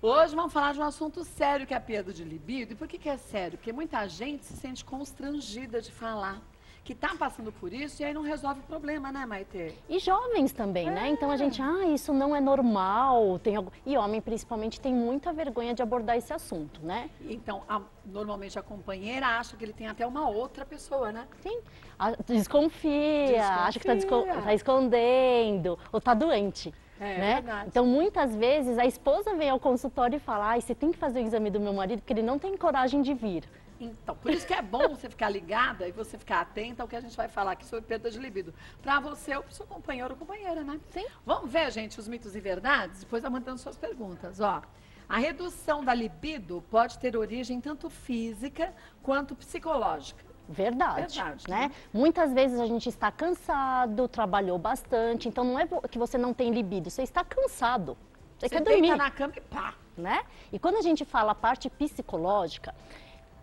Hoje vamos falar de um assunto sério que é a perda de libido. E por que é sério? Porque muita gente se sente constrangida de falar que está passando por isso e aí não resolve o problema, né, Maitê? E jovens também, né? Então a gente, isso não é normal. E homem, principalmente, tem muita vergonha de abordar esse assunto, né? Então, normalmente a companheira acha que ele tem até uma outra pessoa, né? Sim. Desconfia, acha que tá escondendo ou tá doente. Né? Verdade. Então, muitas vezes, a esposa vem ao consultório e fala, você tem que fazer o exame do meu marido porque ele não tem coragem de vir. Então, por isso que é bom você ficar ligada e você ficar atenta ao que a gente vai falar aqui sobre perda de libido. Para você ou para o seu companheiro ou companheira, né? Sim. Vamos ver, gente, os mitos e verdades? Depois vai mandando suas perguntas. Ó, a redução da libido pode ter origem tanto física quanto psicológica. Verdade, né? Muitas vezes a gente está cansado, trabalhou bastante, então não é que você não tem libido, você está cansado, você quer dormir. Deita na cama e pá. Né? E quando a gente fala a parte psicológica,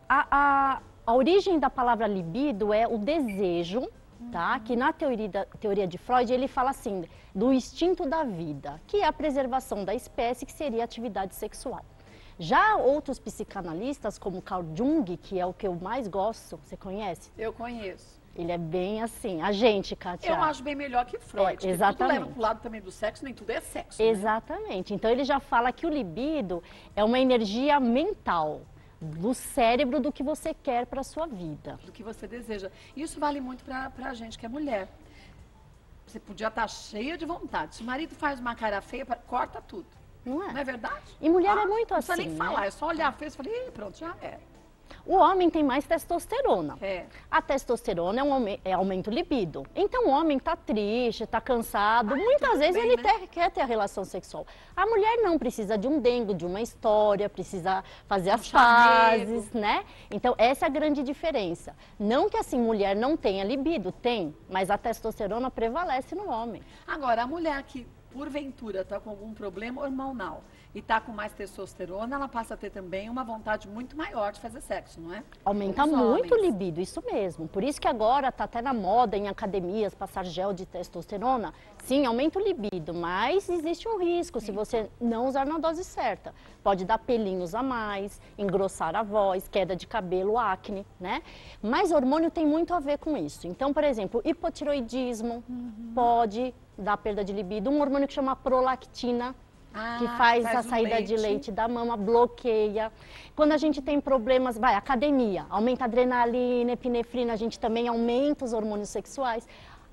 a origem da palavra libido é o desejo, tá? Que na teoria de Freud ele fala assim, do instinto da vida, que é a preservação da espécie, que seria a atividade sexual. Já outros psicanalistas, como Carl Jung, que é o que eu mais gosto, você conhece? Eu conheço. Ele é bem assim, a gente, Kátia. Eu acho bem melhor que Freud, exatamente. Tudo leva pro lado também do sexo, nem tudo é sexo. Exatamente. Né? Então ele já fala que o libido é uma energia mental do cérebro do que você quer para sua vida. Do que você deseja. Isso vale muito pra gente que é mulher. Você podia estar cheia de vontade. Se o marido faz uma cara feia, corta tudo. Não é? Não é verdade? E mulher é muito assim, não precisa nem falar, né? é só olhar feio e falar, pronto, já era. O homem tem mais testosterona. É. A testosterona é aumento libido. Então o homem tá triste, tá cansado, muitas vezes ele quer ter a relação sexual. A mulher não precisa de um dengo, de uma história, precisa fazer as pazes, né? Então essa é a grande diferença. Não que assim, mulher não tenha libido, tem, mas a testosterona prevalece no homem. Agora, a mulher que porventura está com algum problema hormonal e está com mais testosterona, ela passa a ter também uma vontade muito maior de fazer sexo, não é? Aumenta muito o libido, isso mesmo. Por isso que agora está até na moda em academias passar gel de testosterona. Sim, aumenta o libido, mas existe um risco se você não usar na dose certa. Pode dar pelinhos a mais, engrossar a voz, queda de cabelo, acne, né? Mas hormônio tem muito a ver com isso. Então, por exemplo, hipotiroidismo pode dar perda de libido. Um hormônio que chama prolactina, que faz a saída de leite da mama, bloqueia. Quando a gente tem problemas, academia, aumenta a adrenalina, epinefrina, a gente também aumenta os hormônios sexuais.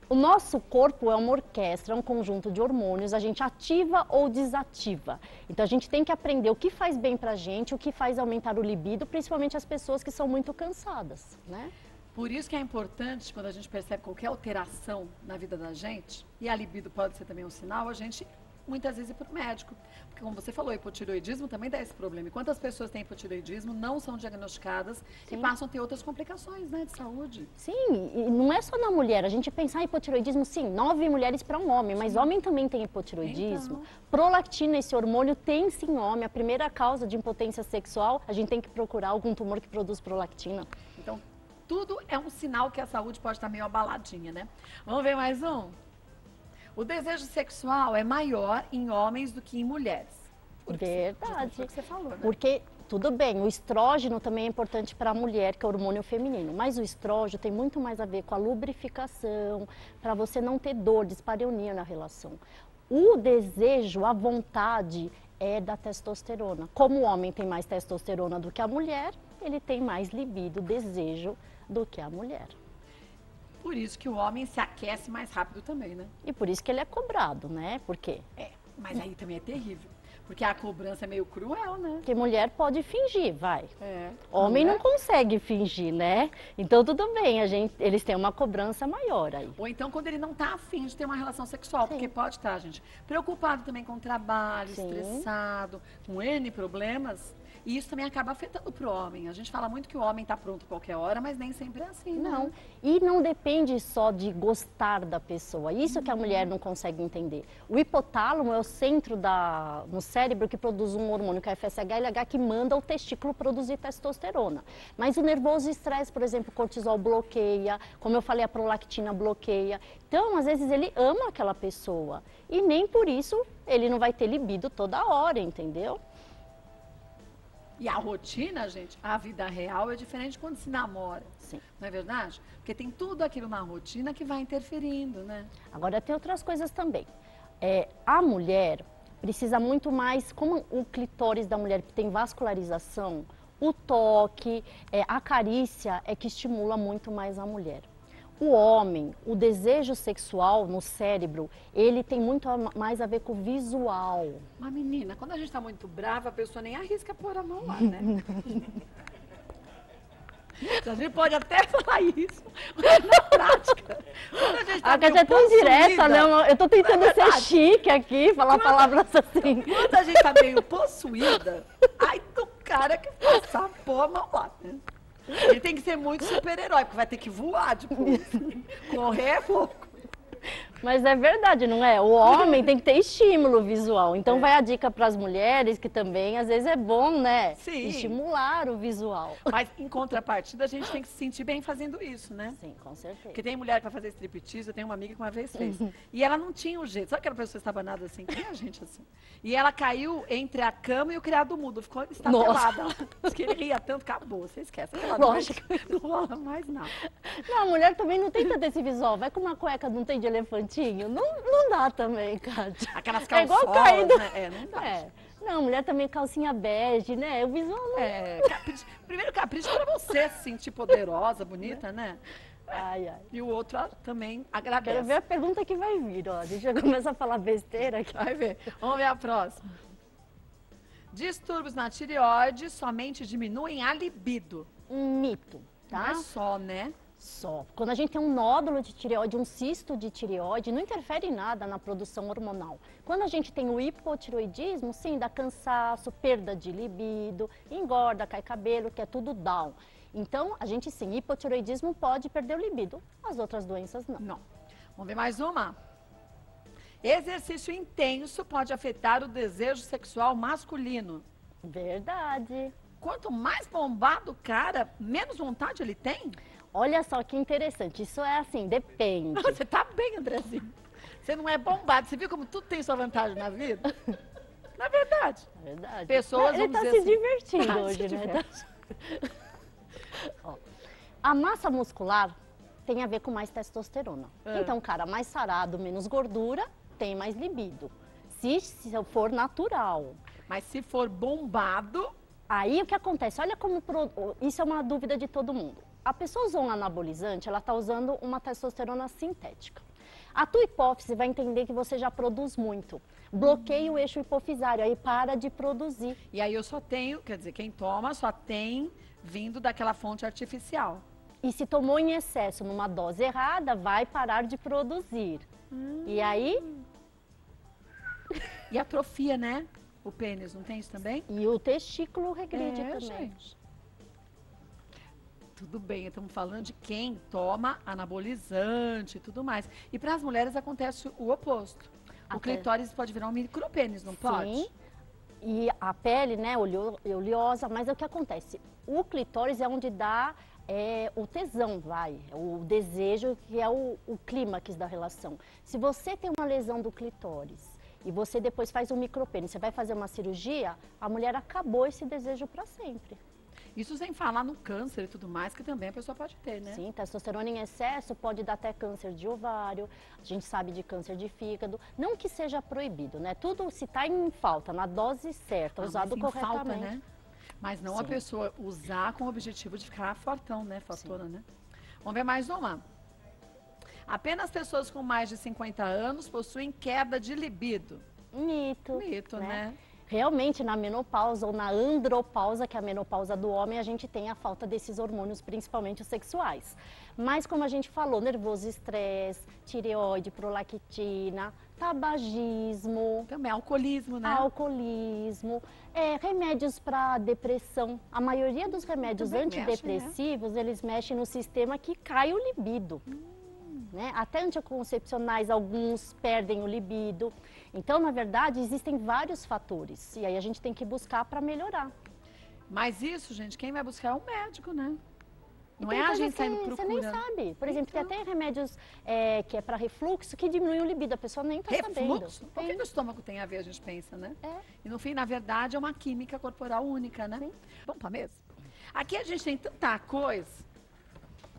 O nosso corpo é uma orquestra, um conjunto de hormônios, a gente ativa ou desativa. Então a gente tem que aprender o que faz bem pra gente, o que faz aumentar o libido, principalmente as pessoas que são muito cansadas, né? Por isso que é importante, quando a gente percebe qualquer alteração na vida da gente, e a libido pode ser também um sinal, a gente muitas vezes ir para o médico. Porque como você falou, hipotiroidismo também dá esse problema. E quantas pessoas têm hipotiroidismo, não são diagnosticadas e passam a ter outras complicações, né, de saúde? Sim, e não é só na mulher. A gente pensa em hipotiroidismo, sim, 9 mulheres para um homem, mas homem também tem hipotiroidismo. Então. Prolactina, esse hormônio, tem sim homem. A primeira causa de impotência sexual, a gente tem que procurar algum tumor que produz prolactina. Então, tudo é um sinal que a saúde pode estar meio abaladinha, né? Vamos ver mais um? O desejo sexual é maior em homens do que em mulheres. Verdade. Foi o que você falou, né? Porque, tudo bem, o estrógeno também é importante para a mulher, que é o hormônio feminino. Mas o estrógeno tem muito mais a ver com a lubrificação, para você não ter dor, dispareunia na relação. O desejo, a vontade é da testosterona. Como o homem tem mais testosterona do que a mulher, ele tem mais libido, desejo do que a mulher. Por isso que o homem se aquece mais rápido também, né? E por isso que ele é cobrado, né? Por quê? Mas aí também é terrível. Porque a cobrança é meio cruel, né? Porque mulher pode fingir, vai. Homem não consegue fingir, né? Então tudo bem, eles têm uma cobrança maior aí. Ou então quando ele não tá afim de ter uma relação sexual, porque pode estar, gente, preocupado também com o trabalho, estressado, com N problemas. E isso também acaba afetando pro homem. A gente fala muito que o homem tá pronto a qualquer hora, mas nem sempre é assim, né? Não. E não depende só de gostar da pessoa. Isso que a mulher não consegue entender. O hipotálamo é o centro no cérebro que produz um hormônio, que é FSH-LH, que manda o testículo produzir testosterona. Mas o nervoso estresse, por exemplo, o cortisol bloqueia, como eu falei, a prolactina bloqueia. Então, às vezes, ele ama aquela pessoa. E nem por isso ele não vai ter libido toda hora, entendeu? E a rotina, gente, a vida real é diferente quando se namora. Sim. Não é verdade? Porque tem tudo aquilo na rotina que vai interferindo, né? Agora tem outras coisas também. A mulher precisa muito mais, como o clitóris da mulher tem vascularização, o toque, a carícia é que estimula muito mais a mulher. O homem, o desejo sexual no cérebro, ele tem muito mais a ver com o visual. Mas menina, quando a gente tá muito brava, a pessoa nem arrisca pôr a mão lá, né? A gente pode até falar isso, mas na prática, quando a gente tá A gente é tão direta, né? Eu tô tentando ser chique aqui, falar palavras assim. Quando a gente tá meio possuída, ai do cara que passa a pôr a mão lá, né? Ele tem que ser muito super-herói, porque vai ter que voar depois. Correr é pouco. Mas é verdade, não é? O homem tem que ter estímulo visual. Então vai a dica para as mulheres, que também às vezes é bom, né? Sim. Estimular o visual. Mas em contrapartida, a gente tem que se sentir bem fazendo isso, né? Sim, com certeza. Porque tem mulher que vai fazer striptease, eu tenho uma amiga que uma vez fez. E ela não tinha o jeito. Sabe aquela pessoa estabanada assim? Tem a gente assim. E ela caiu entre a cama e o criado mudo. Ficou estatelada. Diz que ele ria tanto, acabou. Você esquece. Lógico. Não rola mais nada. Não, a mulher também não tem tanto esse visual. Vai com uma cueca, não tem de elefantinho. Não dá também, Kátia. Aquelas É igual calçolas, caído. né? Não dá. Não, mulher também calcinha bege, né? O visual não Primeiro capricho para você se sentir poderosa, bonita, né? Ai. E o outro também agradece. Quero ver a pergunta que vai vir, ó. Deixa eu começar a falar besteira aqui. Vai ver. Vamos ver a próxima. Distúrbios na tireoide somente diminuem a libido. Um mito, tá? Não é só, né? Só. Quando a gente tem um nódulo de tireoide, um cisto de tireoide, não interfere em nada na produção hormonal. Quando a gente tem o hipotireoidismo, sim, dá cansaço, perda de libido, engorda, cai cabelo, que é tudo down. Então, a gente sim, hipotireoidismo pode perder o libido, as outras doenças não. Não. Vamos ver mais uma. Exercício intenso pode afetar o desejo sexual masculino. Verdade. Quanto mais bombado o cara, menos vontade ele tem? Olha só que interessante, isso é assim, depende. Você tá bem, Andrezinho. Você não é bombado. Você viu como tudo tem sua vantagem na vida? Na verdade. É verdade. Pessoas Ele vão tá dizer se assim, divertindo tá, hoje, se né? diverte. Ó, a massa muscular tem a ver com mais testosterona. Então, cara mais sarado, menos gordura, tem mais libido. Se for natural. Mas se for bombado... Aí o que acontece? Olha como... Isso é uma dúvida de todo mundo. A pessoa usou um anabolizante, ela está usando uma testosterona sintética. A tua hipófise vai entender que você já produz muito. Bloqueia o eixo hipofisário, aí para de produzir. E aí eu só tenho, quer dizer, quem toma só tem vindo daquela fonte artificial. E se tomou em excesso, numa dose errada, vai parar de produzir. E aí... E atrofia, né? O pênis, não tem isso também? E o testículo regride também. Gente. Tudo bem, estamos falando de quem toma anabolizante e tudo mais. E para as mulheres acontece o oposto. O clitóris pode virar um micropênis, não pode? Sim. E a pele, né, oleosa, mas é o que acontece? O clitóris é onde dá o tesão, o desejo, que é o clímax da relação. Se você tem uma lesão do clitóris e você depois faz um micropênis, você vai fazer uma cirurgia, a mulher acabou esse desejo para sempre. Isso sem falar no câncer e tudo mais, que também a pessoa pode ter, né? Sim, testosterona em excesso pode dar até câncer de ovário, a gente sabe de câncer de fígado. Não que seja proibido, né? Tudo se está em falta, na dose certa, usado corretamente. Falta, né? Mas não a pessoa usar com o objetivo de ficar fortão, né? Fortuna, né? Vamos ver mais uma. Apenas pessoas com mais de 50 anos possuem queda de libido. Mito. Mito, né? Realmente, na menopausa ou na andropausa, que é a menopausa do homem, a gente tem a falta desses hormônios, principalmente os sexuais. Mas, como a gente falou, nervoso, estresse, tireoide, prolactina, tabagismo... Também alcoolismo, né? Alcoolismo, remédios para depressão. A maioria dos remédios também antidepressivos, mexe, né? Eles mexem no sistema que cai o libido. Né? Até anticoncepcionais, alguns perdem o libido. Então, na verdade, existem vários fatores. E aí a gente tem que buscar para melhorar. Mas isso, gente, quem vai buscar é o médico, né? Não é a gente saindo procurando. Você nem sabe. Por exemplo, então, tem até remédios que é para refluxo que diminuem o libido. A pessoa nem está sabendo. Refluxo? O que o estômago tem a ver, a gente pensa, né? É. E no fim, na verdade, é uma química corporal única, né? Sim. Vamos para a mesa? Aqui a gente tem tanta coisa.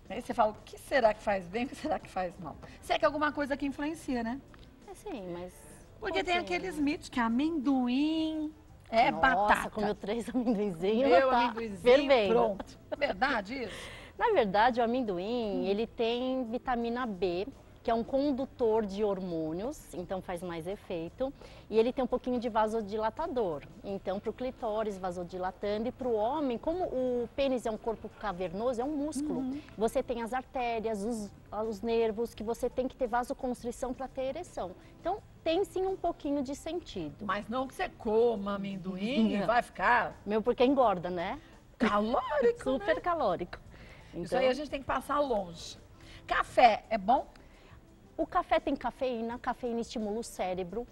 Aí você fala, o que será que faz bem, o que será que faz mal? Será que é alguma coisa que influencia, né? É sim, mas... Porque tem aqueles mitos que amendoim é Nossa, batata. comeu 3 amendoinzinhos, Meu tá amendoinzinho, fervendo. pronto. É verdade isso? Na verdade, o amendoim, ele tem vitamina B, que é um condutor de hormônios, então faz mais efeito. E ele tem um pouquinho de vasodilatador. Então, para o clitóris, vasodilatando. E para o homem, como o pênis é um corpo cavernoso, é um músculo. Você tem as artérias, os nervos, que você tem que ter vasoconstrição para ter ereção. Então, tem sim um pouquinho de sentido. Mas não que você coma amendoim e vai ficar... Meu, porque engorda, né? Calórico, Super né? calórico. Então, isso aí a gente tem que passar longe. Café é bom? O café tem cafeína, cafeína estimula o cérebro.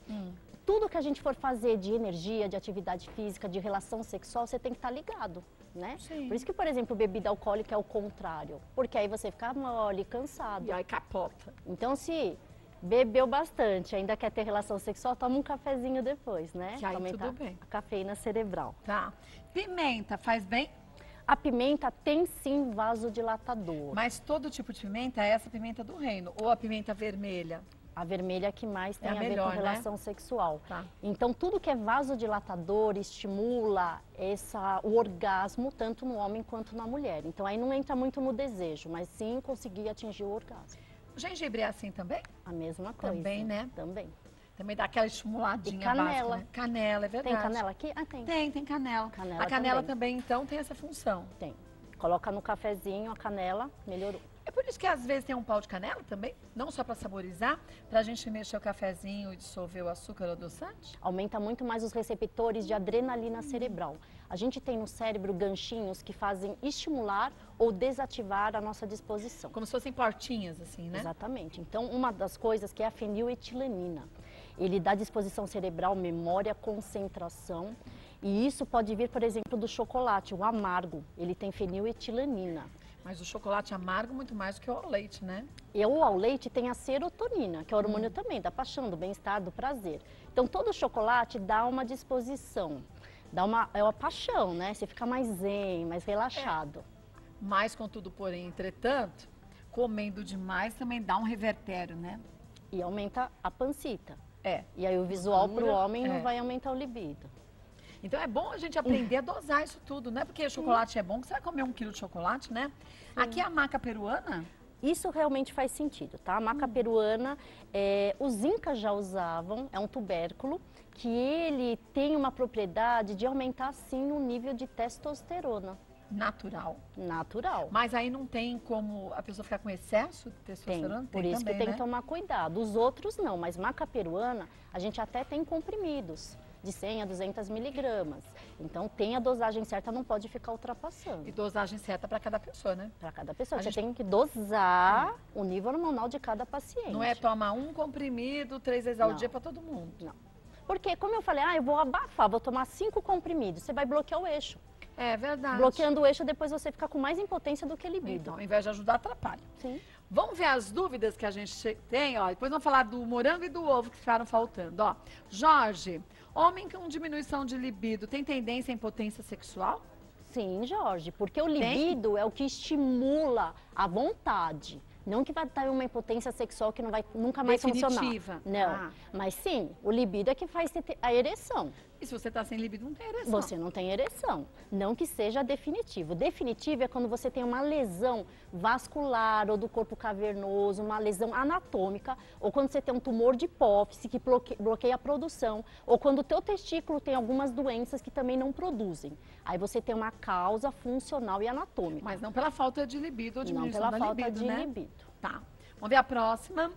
Tudo que a gente for fazer de energia, de atividade física, de relação sexual, você tem que estar ligado, né? Sim. Por isso que, por exemplo, bebida alcoólica é o contrário. Porque aí você fica mole, cansado. E aí capota. Então, se bebeu bastante, ainda quer ter relação sexual, toma um cafezinho depois, né? Que aí aumentar tudo bem. a cafeína cerebral. Tá. Pimenta faz bem? A pimenta tem sim vasodilatador. Mas todo tipo de pimenta é essa pimenta do reino? Ou a pimenta vermelha? A vermelha é que mais tem a a ver melhor, com relação sexual. Tá. Então, tudo que é vasodilatador estimula o orgasmo, tanto no homem quanto na mulher. Então, aí não entra muito no desejo, mas sim conseguir atingir o orgasmo. O gengibre é assim também? A mesma coisa. Também, né? Também. Também dá aquela estimuladinha E canela. básica, né? Canela, é verdade. Tem canela aqui? Ah, tem. Tem canela. Canela a canela também, então, tem essa função. Tem. Coloca no cafezinho a canela, melhorou. É por isso que às vezes tem um pau de canela também? Não só para saborizar, para a gente mexer o cafezinho e dissolver o açúcar ou adoçante? Aumenta muito mais os receptores de adrenalina cerebral. A gente tem no cérebro ganchinhos que fazem estimular ou desativar a nossa disposição. Como se fossem portinhas, assim, né? Exatamente. Então, uma das coisas que é a feniletilamina. Ele dá disposição cerebral, memória, concentração. E isso pode vir, por exemplo, do chocolate, o amargo. Ele tem feniletilamina. Mas o chocolate amargo muito mais do que o leite, né? E o ao leite tem a serotonina, que é o hormônio também da paixão, do bem-estar, do prazer. Então, todo chocolate dá uma disposição, é uma paixão, né? Você fica mais zen, mais relaxado. Mas, contudo, porém, entretanto, comendo demais também dá um revertério, né? E aumenta a pancita. É. E aí o visual para o homem não vai aumentar o libido. Então é bom a gente aprender a dosar isso tudo, né? Porque chocolate é bom, que você vai comer 1 quilo de chocolate, né? Sim. Aqui é a maca peruana? Isso realmente faz sentido, tá? A maca peruana, os incas já usavam, é um tubérculo, que ele tem uma propriedade de aumentar, sim, o nível de testosterona. Natural. Natural. Mas aí não tem como a pessoa ficar com excesso de testosterona? Tem, por isso também, que tem que tomar cuidado. Os outros não, mas maca peruana, a gente até tem comprimidos de 100 a 200 miligramas. Então, tem a dosagem certa, não pode ficar ultrapassando. E dosagem certa para cada pessoa, né? Para cada pessoa. Você tem que dosar o nível hormonal de cada paciente. Não é tomar um comprimido 3 vezes ao dia para todo mundo. Não. Porque, como eu falei, eu vou abafar, vou tomar 5 comprimidos. Você vai bloquear o eixo. É verdade. Bloqueando o eixo, depois você fica com mais impotência do que libido. Então, ao invés de ajudar, atrapalha. Sim. Vamos ver as dúvidas que a gente tem, ó. Depois vamos falar do morango e do ovo que ficaram faltando, ó. Jorge, homem com diminuição de libido tem tendência à impotência sexual? Sim, Jorge, porque o libido é o que estimula a vontade. Não que vai ter uma impotência sexual que não vai nunca mais definitiva. Funcionar. Não, mas sim, o libido é que faz ter a ereção. E se você está sem libido, não tem ereção. Você não tem ereção. Não que seja definitivo. Definitivo é quando você tem uma lesão vascular ou do corpo cavernoso, uma lesão anatômica, ou quando você tem um tumor de hipófise que bloqueia a produção, ou quando o teu testículo tem algumas doenças que também não produzem. Aí você tem uma causa funcional e anatômica. Mas não pela falta de libido ou diminuição da libido, Não pela falta de né? libido. Tá. Vamos ver a próxima.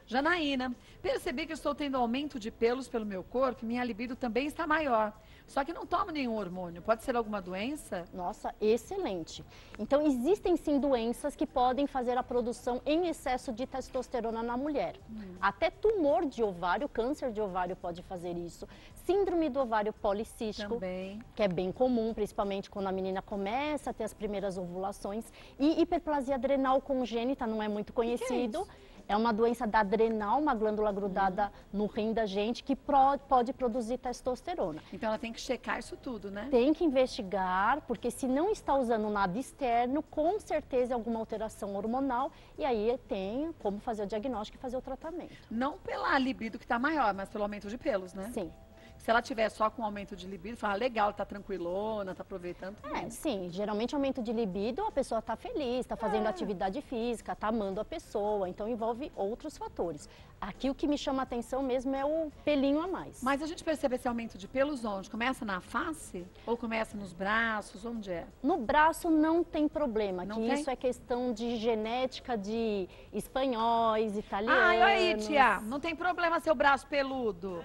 Janaína, percebi que estou tendo aumento de pelos pelo meu corpo e minha libido também está maior. Só que não tomo nenhum hormônio. Pode ser alguma doença? Nossa, excelente. Então, existem sim doenças que podem fazer a produção em excesso de testosterona na mulher. Até tumor de ovário, câncer de ovário pode fazer isso. Síndrome do ovário policístico, Também. que é bem comum, principalmente quando a menina começa a ter as primeiras ovulações. E hiperplasia adrenal congênita, não é muito conhecido. É uma doença da adrenal, uma glândula grudada no rim da gente, que pode produzir testosterona. Então ela tem que checar isso tudo, né? Tem que investigar, porque se não está usando nada externo, com certeza é alguma alteração hormonal, e aí tem como fazer o diagnóstico e fazer o tratamento. Não pela libido que está maior, mas pelo aumento de pelos, né? Sim. Se ela tiver só com aumento de libido, fala, legal, tá tranquilona, tá aproveitando. Sim, geralmente aumento de libido, a pessoa está feliz, está fazendo atividade física, está amando a pessoa, então envolve outros fatores. Aqui o que me chama a atenção mesmo é o pelinho a mais. Mas a gente percebe esse aumento de pelos onde? Começa na face? Ou começa nos braços? Onde é? No braço não tem problema, Não que tem? isso é questão de genética de espanhóis, italianos. Ai, aí, tia, não tem problema seu braço peludo.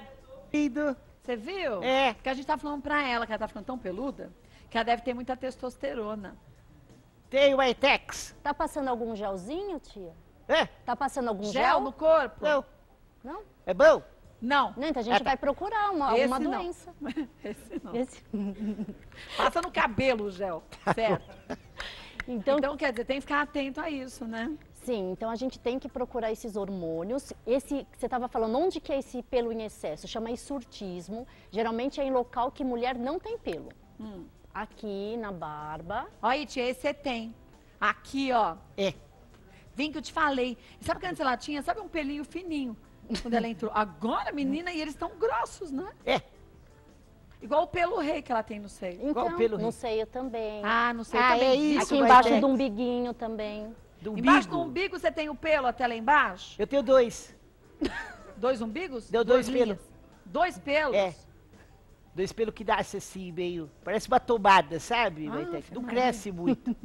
Lindo. Você viu? É. Porque a gente tá falando pra ela que ela tá ficando tão peluda, que ela deve ter muita testosterona. Tem o Itex. Tá passando algum gelzinho, tia? É? Tá passando algum Gel no corpo? Não. Não? É bom? Não. Não, então a gente vai procurar alguma Esse não. doença. Esse não. Esse- Passa no cabelo o gel, certo? Então, Então, quer dizer, tem que ficar atento a isso, né? sim, então a gente tem que procurar esses hormônios. Esse que você estava falando, onde que é esse pelo em excesso? Chama hirsutismo. Geralmente é em local que mulher não tem pelo. Aqui na barba. Olha aí, tia, esse você tem. Aqui, ó. É. Vim que eu te falei. E sabe que antes ela tinha? Sabe um pelinho fininho? Quando ela entrou. Agora, menina, e eles estão grossos, né? É. Igual o pelo rei que ela tem no seio. Então, Qual pelo no rim? seio também. Ah, não sei Ah, também. é isso, Aqui vai embaixo ter. do umbiguinho também. Do Embaixo do umbigo. umbigo você tem o pelo até lá embaixo? Eu tenho 2. 2 umbigos? Deu 2 linhas? pelos. 2 pelos? É. 2 pelos que nasce assim, meio... Parece uma tomada, sabe, Ah, Itex? Não Maria. cresce muito.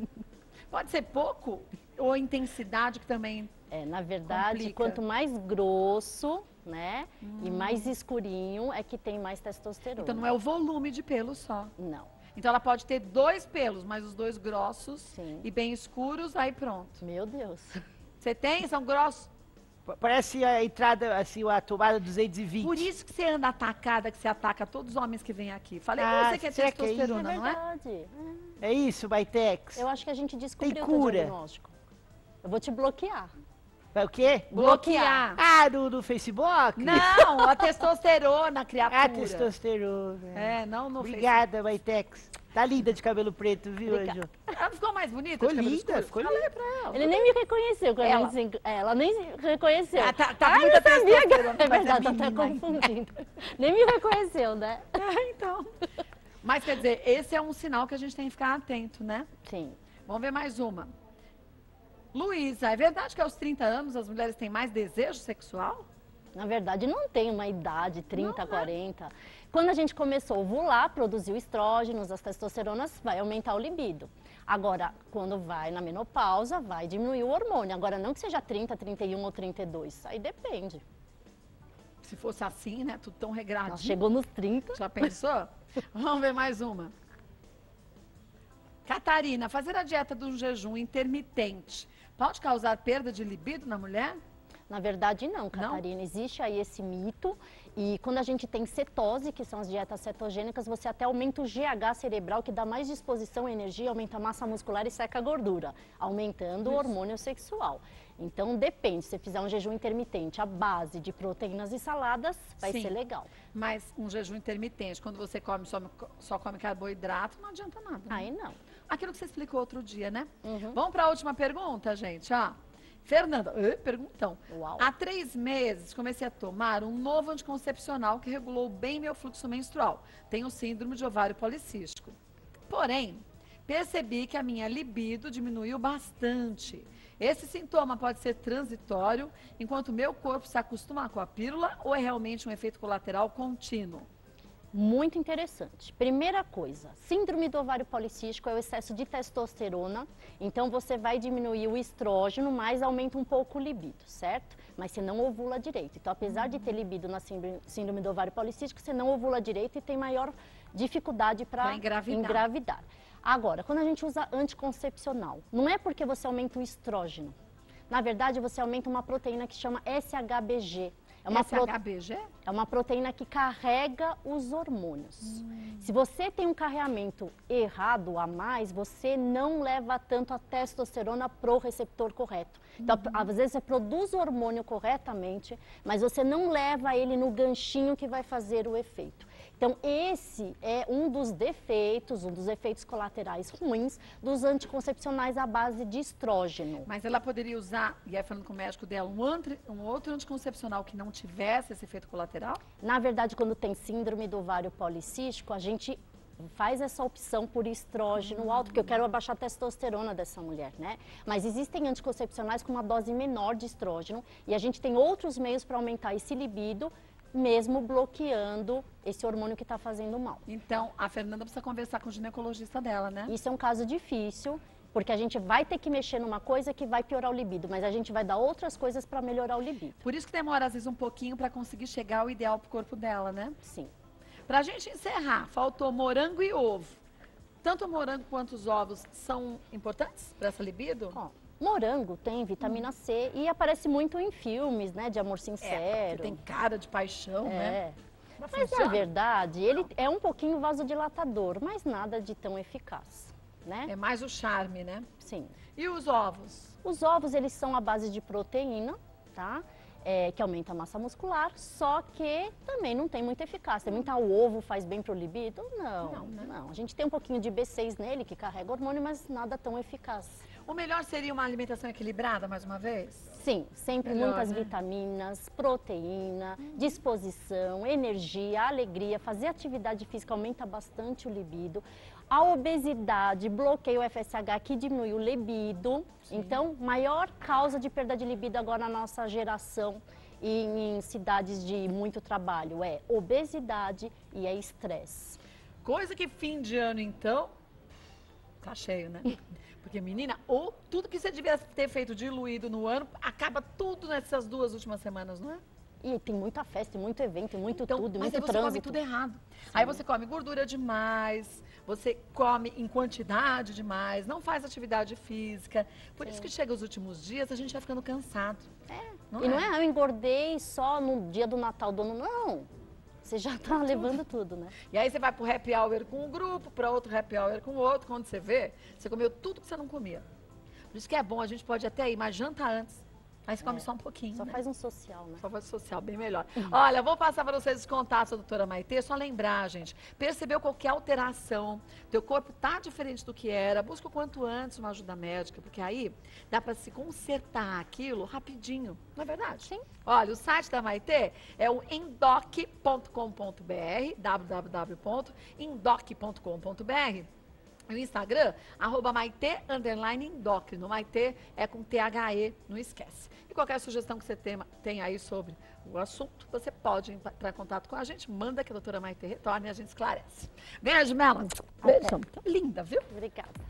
Pode ser pouco ou intensidade que também... É, na verdade, Complica. quanto mais grosso, né, e mais escurinho, é que tem mais testosterona. Então não é o volume de pelo só. Não. Então ela pode ter 2 pelos, mas os 2 grossos Sim. e bem escuros, aí pronto. Meu Deus. Você tem? São grossos? Parece a entrada, assim, a tomada 220. Por isso que você anda atacada, que você ataca todos os homens que vêm aqui. Falei Ah, pra você que é será que é isso? testosterona, É não é? verdade. É isso, Itex? Eu acho que a gente descobriu Tem o cura. teu diagnóstico. Eu vou te bloquear. Vai o quê? Bloquear. Ah, no Facebook? Não, a testosterona, criatura. Ah, testosterona. É, não no Obrigada, Itex. Tá linda de cabelo preto, viu, Obrigada. Anjo? Facebook. Ela ficou mais bonita? Ficou de cabelo linda, escuro? ficou Falei linda. pra ela. Ele nem me reconheceu. Quando Ela. Ela nem se reconheceu. Ah, tá Ah, muita eu sabia que... testosterona, É mas verdade, tá até menina ainda. confundindo. Nem me reconheceu, né? Então. Mas quer dizer, esse é um sinal que a gente tem que ficar atento, né? Sim. Vamos ver mais uma. Luísa, é verdade que aos 30 anos as mulheres têm mais desejo sexual? Na verdade, não tem uma idade, 30, Não, né? 40. Quando a gente começou a ovular, produziu estrógenos, as testosteronas, vai aumentar o libido. Agora, quando vai na menopausa, vai diminuir o hormônio. Agora, não que seja 30, 31 ou 32. Aí depende. Se fosse assim, né? Tudo tão regradinho. Nossa, chegou nos 30. Já pensou? Vamos ver mais uma. Catarina, fazer a dieta do jejum intermitente pode causar perda de libido na mulher? Na verdade, não, Catarina. Existe aí esse mito. E quando a gente tem cetose, que são as dietas cetogênicas, você até aumenta o GH cerebral, que dá mais disposição à energia, aumenta a massa muscular e seca a gordura, aumentando o hormônio sexual. Então, depende. Se você fizer um jejum intermitente à base de proteínas e saladas, vai Sim. ser legal. Mas um jejum intermitente, quando você come só come carboidrato, não adianta nada. Né? Aí não. Aquilo que você explicou outro dia, né? Uhum. Vamos para a última pergunta, gente. Ó. Fernanda, perguntão. Uau. Há 3 meses comecei a tomar um novo anticoncepcional que regulou bem meu fluxo menstrual. Tenho síndrome de ovário policístico. Porém, percebi que a minha libido diminuiu bastante. Esse sintoma pode ser transitório, enquanto meu corpo se acostuma com a pílula, ou é realmente um efeito colateral contínuo? Muito interessante. Primeira coisa, síndrome do ovário policístico é o excesso de testosterona, então você vai diminuir o estrógeno, mas aumenta um pouco o libido, certo? Mas você não ovula direito. Então, apesar de ter libido na síndrome do ovário policístico, você não ovula direito e tem maior dificuldade para engravidar. Agora, quando a gente usa anticoncepcional, não é porque você aumenta o estrógeno. Na verdade, você aumenta uma proteína que chama SHBG. SHBG? É uma proteína que carrega os hormônios. Se você tem um carregamento errado a mais, você não leva tanto a testosterona para o receptor correto. Então, às vezes você produz o hormônio corretamente, mas você não leva ele no ganchinho que vai fazer o efeito. Então, esse é um dos efeitos colaterais ruins dos anticoncepcionais à base de estrógeno. Mas ela poderia usar, e aí falando com o médico dela, um outro anticoncepcional que não tivesse esse efeito colateral? Na verdade, quando tem síndrome do ovário policístico, a gente faz essa opção por estrógeno alto, porque eu quero abaixar a testosterona dessa mulher, né? Mas existem anticoncepcionais com uma dose menor de estrógeno e a gente tem outros meios para aumentar esse libido, mesmo bloqueando esse hormônio que está fazendo mal. Então, a Fernanda precisa conversar com o ginecologista dela, né? Isso é um caso difícil, porque a gente vai ter que mexer numa coisa que vai piorar o libido, mas a gente vai dar outras coisas para melhorar o libido. Por isso que demora, às vezes, um pouquinho para conseguir chegar ao ideal pro corpo dela, né? Sim. Pra gente encerrar, faltou morango e ovo. Tanto o morango quanto os ovos são importantes para essa libido? Ó, morango tem vitamina C e aparece muito em filmes, né, de amor sincero. Tem cara de paixão, né? Mas na verdade, ele é um pouquinho vasodilatador, mas nada de tão eficaz, né? É mais o charme, né? Sim. E os ovos? Os ovos, eles são à base de proteína, tá? Que aumenta a massa muscular, só que também não tem muita eficácia. Muita o ovo faz bem pro libido? Não. A gente tem um pouquinho de B6 nele, que carrega hormônio, mas nada tão eficaz. O melhor seria uma alimentação equilibrada, mais uma vez? Sim, sempre Melhor, muitas né? vitaminas, proteína, disposição, energia, alegria. Fazer atividade física aumenta bastante o libido. A obesidade bloqueia o FSH, que diminui o libido. Sim. Então, maior causa de perda de libido agora na nossa geração e em cidades de muito trabalho é obesidade e é estresse. Coisa que fim de ano, então, tá cheio, né? Porque, menina, ou tudo que você devia ter feito diluído no ano, acaba tudo nessas 2 últimas semanas, não é? E tem muita festa, muito evento, muito Então, tudo, mas muito aí você trânsito. come tudo errado. Sim. Aí você come gordura demais, você come em quantidade demais, não faz atividade física. Por isso que chega os últimos dias, a gente vai ficando cansado. Não é, eu engordei só no dia do Natal do ano, não. Você já tá levando tudo, né? E aí você vai pro happy hour com um grupo, para outro happy hour com o outro. Quando você vê, você comeu tudo que você não comia. Por isso que é bom, a gente pode até ir, mas janta antes. Aí você come só um pouquinho, Só né? faz um social, né? Só faz social, bem melhor. Olha, vou passar para vocês os contatos da doutora Maitê. Só lembrar, gente, percebeu qualquer alteração, teu corpo tá diferente do que era, busca o quanto antes uma ajuda médica, porque aí dá para se consertar aquilo rapidinho, não é verdade? Sim. Olha, o site da Maitê é o endoc.com.br, www.endoc.com.br. E o Instagram, @Maitê_endócrino. Maitê é com THE, não esquece. E qualquer sugestão que você tenha aí sobre o assunto, você pode entrar em contato com a gente, manda que a doutora Maitê retorne e a gente esclarece. Beijo, Melanie. Beijo. Linda, viu? Obrigada.